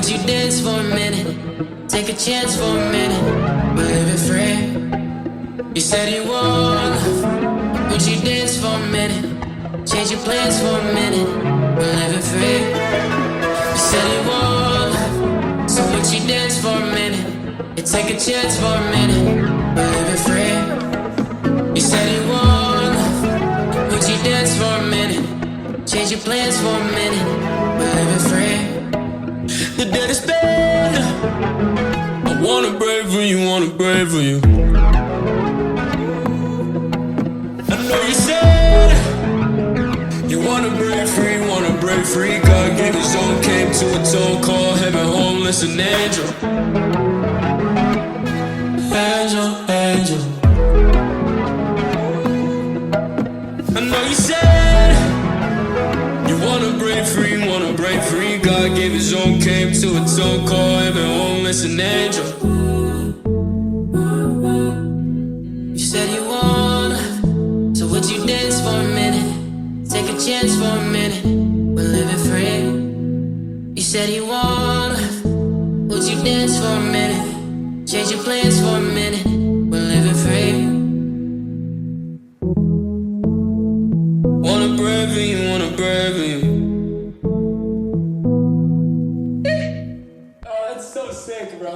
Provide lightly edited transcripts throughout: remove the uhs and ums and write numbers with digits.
would you dance for a minute? Take a chance for a minute. We're living free. You said you want love. Would you dance for a minute? Change your plans for a minute. We're living free. You said you want love. So would you dance for a minute? And take a chance for a minute. We're living free. You said you want love. Would you dance for a minute? Change your plans for a minute. We're living free. The dead is bad. I wanna brave for you, wanna brave for you. I know you said you wanna break free, wanna break free. God gave his own, came to a town called heaven, homeless and angel. Angel, angel. I know you said you wanna break free, wanna break free. God gave his own, came to a town called heaven, homeless and angel. You said you wanna, so would you dance for a minute? Take a chance for a minute. We're living free. You said you wanna, would you dance for a minute? Change your plans for a minute. We're living free. Wanna brave you, wanna brave you. Oh, that's so sick, bro.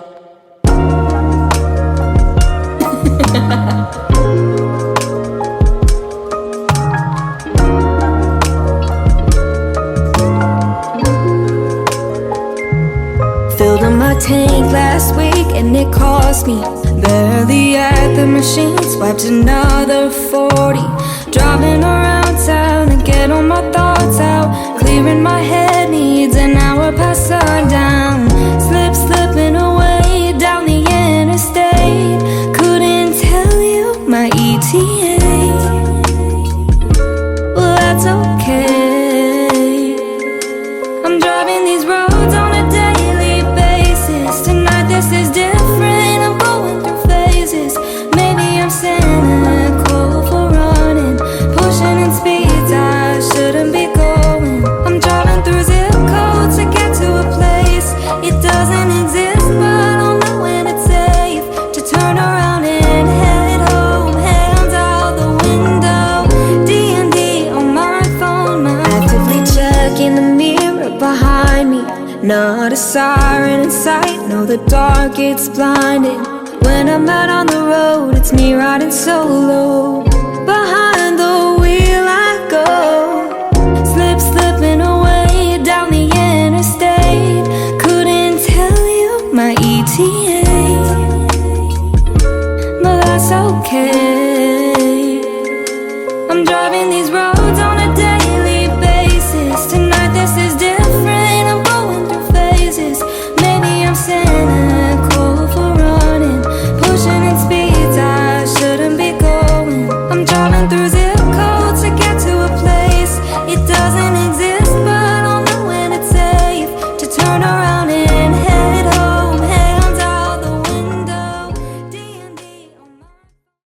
Filled up my tank last week and it cost me barely at the machine. Swiped another 40. Driving around town to get all my thoughts out. Clearing my head needs an hour past sundown. Slipping away down the interstate. Couldn't tell you my ETA. Well, that's okay. I'm driving these roads on a daily basis. Tonight this is different, I'm going through phases. Maybe I'm cynical for running, pushing in speeds I shouldn't be going. I'm driving through zip codes to get to a place it doesn't exist, but I'll know when it's safe to turn around and head home. Hands out the window, D&D on my phone. Actively checking the mirror behind me. Not a siren in sight, no, the dark, it's blinding. When I'm out on the road, it's me riding solo. Behind